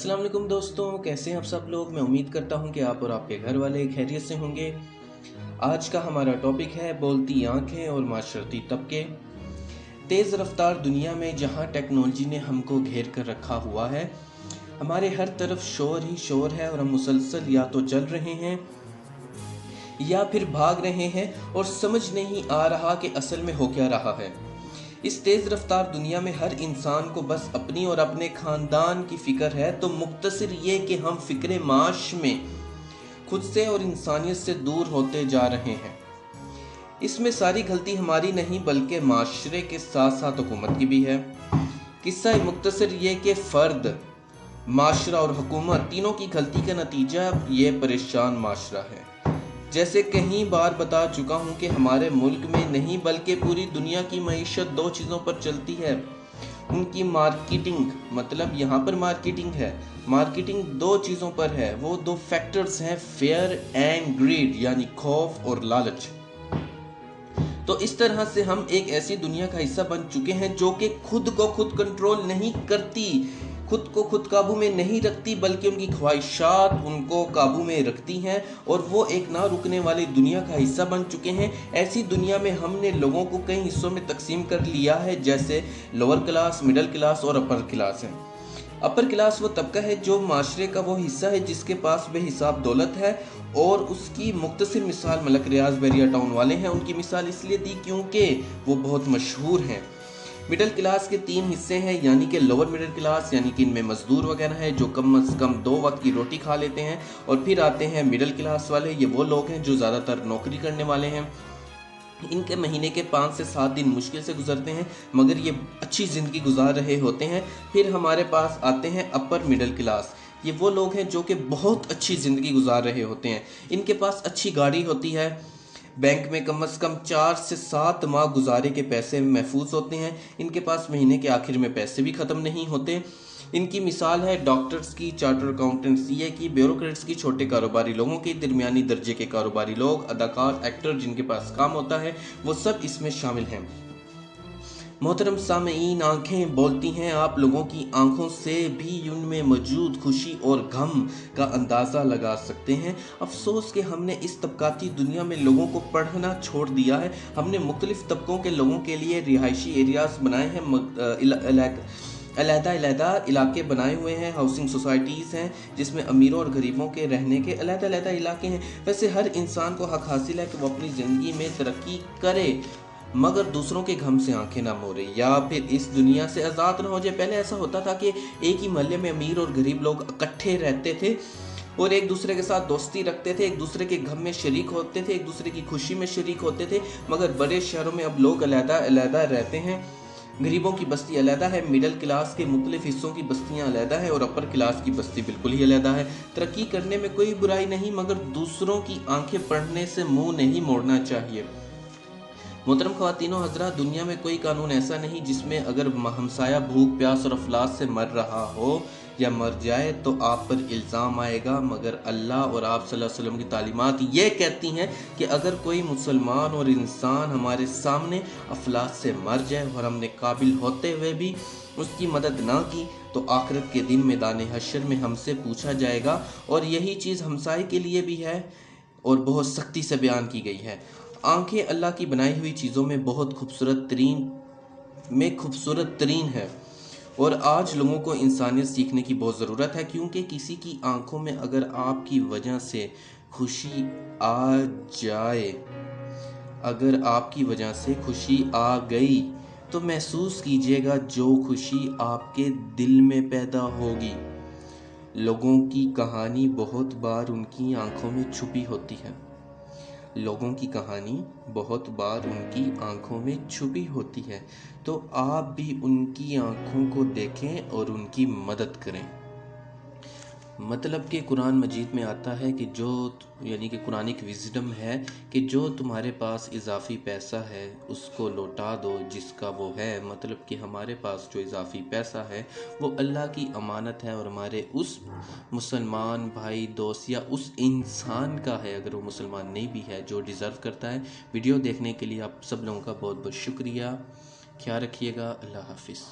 अस्सलाम वालेकुम दोस्तों, कैसे हैं आप सब लोग। मैं उम्मीद करता हूं कि आप और आपके घर वाले खैरियत से होंगे। आज का हमारा टॉपिक है बोलती आंखें और माशरती तबके। तेज़ रफ्तार दुनिया में जहां टेक्नोलॉजी ने हमको घेर कर रखा हुआ है, हमारे हर तरफ शोर ही शोर है और हम मुसलसल या तो चल रहे हैं या फिर भाग रहे हैं और समझ नहीं आ रहा कि असल में हो क्या रहा है। इस तेज़ रफ्तार दुनिया में हर इंसान को बस अपनी और अपने ख़ानदान की फ़िक्र है, तो मुख्तसर ये कि हम फ़िक्र माश में खुद से और इंसानियत से दूर होते जा रहे हैं। इसमें सारी गलती हमारी नहीं बल्कि माशरे के साथ साथ हुकूमत की भी है। किस्सा मुख्तसर ये कि फ़र्द, माशरा और हुकूमत तीनों की गलती का नतीजा ये परेशान माशरा है। जैसे कई बार बता चुका हूँ कि हमारे मुल्क में नहीं बल्कि पूरी दुनिया की मईशत दो चीज़ों पर चलती है। उनकी मार्केटिंग, मतलब यहाँ पर मार्केटिंग है, मार्केटिंग दो चीज़ों पर है। वो दो फैक्टर्स हैं, फेयर एंड ग्रीड, यानी खौफ और लालच। तो इस तरह से हम एक ऐसी दुनिया का हिस्सा बन चुके हैं जो कि खुद को खुद कंट्रोल नहीं करती, खुद को खुद काबू में नहीं रखती, बल्कि उनकी ख्वाहिशात उनको काबू में रखती हैं और वो एक ना रुकने वाली दुनिया का हिस्सा बन चुके हैं। ऐसी दुनिया में हमने लोगों को कई हिस्सों में तकसीम कर लिया है, जैसे लोअर क्लास, मिडिल क्लास और अपर क्लास है। अपर क्लास वो तबका है जो माशरे का वो हिस्सा है जिसके पास बेहिसाब दौलत है, और उसकी मुख्तसर मिसाल मलक रियाज बैरिया टाउन वाले हैं। उनकी मिसाल इसलिए दी क्योंकि वो बहुत मशहूर हैं। मिडिल क्लास के तीन हिस्से हैं, यानी कि लोअर मिडिल क्लास, यानी कि इनमें मजदूर वगैरह है जो कम से कम 2 वक्त की रोटी खा लेते हैं। और फिर आते हैं मिडिल क्लास वाले, ये वो लोग हैं जो ज़्यादातर नौकरी करने वाले हैं। इनके महीने के 5 से 7 दिन मुश्किल से गुजरते हैं, मगर ये अच्छी ज़िंदगी गुजार रहे होते हैं। फिर हमारे पास आते हैं अपर मिडिल क्लास। ये वो लोग हैं जो कि बहुत अच्छी ज़िंदगी गुजार रहे होते हैं। इनके पास अच्छी गाड़ी होती है, बैंक में कम से कम 4 से 7 माह गुजारे के पैसे महफूज होते हैं। इनके पास महीने के आखिर में पैसे भी ख़त्म नहीं होते। इनकी मिसाल है डॉक्टर्स की, चार्टर अकाउंटेंट्स, सीए की, ब्यूरोक्रेट्स की, छोटे कारोबारी लोगों की, दरमियानी दर्जे के कारोबारी लोग, अदाकार, एक्टर जिनके पास काम होता है, वो सब इसमें शामिल हैं। मोहतरम सामईन, आंखें बोलती हैं। आप लोगों की आंखों से भी उनमें मौजूद खुशी और गम का अंदाज़ा लगा सकते हैं। अफसोस कि हमने इस तबकाती दुनिया में लोगों को पढ़ना छोड़ दिया है। हमने मुख्तलिफ तबकों के लोगों के लिए रिहायशी एरियाज़ बनाए हैं, अलहदा इलाके बनाए हुए हैं, हाउसिंग सोसाइटीज़ हैं जिसमें अमीरों और गरीबों के रहने के अलहदा इलाके हैं। वैसे हर इंसान को हक हासिल है कि वो अपनी ज़िंदगी में तरक्की करे, मगर दूसरों के गम से आंखें ना मोड़े या फिर इस दुनिया से आज़ाद ना हो जाए। पहले ऐसा होता था कि एक ही महल्ले में अमीर और गरीब लोग इकट्ठे रहते थे और एक दूसरे के साथ दोस्ती रखते थे, एक दूसरे के गम में शरीक होते थे, एक दूसरे की खुशी में शरीक होते थे। मगर बड़े शहरों में अब लोग अलहदा रहते हैं। गरीबों की बस्ती अलहदा है, मिडिल क्लास के मुख्तलिफ हिस्सों की बस्तियाँ अलहदा है और अपर क्लास की बस्ती बिल्कुल ही अलहदा है। तरक्की करने में कोई बुराई नहीं, मगर दूसरों की आंखें पढ़ने से मुंह नहीं मोड़ना चाहिए। मोहतरम ख्वातीनो हज़रात, दुनिया में कोई कानून ऐसा नहीं जिसमें अगर हमसाया भूख प्यास और अफलास से मर रहा हो या मर जाए तो आप पर इल्ज़ाम आएगा, मगर अल्लाह और आप सल्लल्लाहु अलैहि वसल्लम की तालीमात ये कहती हैं कि अगर कोई मुसलमान और इंसान हमारे सामने अफलास से मर जाए और हमने काबिल होते हुए भी उसकी मदद ना की तो आखिरत के दिन मैदान हश्र में हमसे पूछा जाएगा। और यही चीज़ हमसाए के लिए भी है और बहुत सख्ती से बयान की गई है। आंखें अल्लाह की बनाई हुई चीज़ों में बहुत खूबसूरत तरीन है और आज लोगों को इंसानियत सीखने की बहुत ज़रूरत है, क्योंकि किसी की आंखों में अगर आपकी वजह से खुशी आ जाए, अगर आपकी वजह से खुशी आ गई तो महसूस कीजिएगा जो खुशी आपके दिल में पैदा होगी। लोगों की कहानी बहुत बार उनकी आंखों में छुपी होती है। लोगों की कहानी बहुत बार उनकी आंखों में छुपी होती है, तो आप भी उनकी आंखों को देखें और उनकी मदद करें। मतलब कि कुरान मजीद में आता है कि जो, यानी कि कुरानिक विज़डम है कि जो तुम्हारे पास इजाफ़ी पैसा है उसको लौटा दो जिसका वो है। मतलब कि हमारे पास जो इजाफ़ी पैसा है वो अल्लाह की अमानत है और हमारे उस मुसलमान भाई दोस्त या उस इंसान का है, अगर वो मुसलमान नहीं भी है, जो डिज़र्व करता है। वीडियो देखने के लिए आप सब लोगों का बहुत बहुत शुक्रिया। ख्याल रखिएगा। अल्लाह हाफिज़।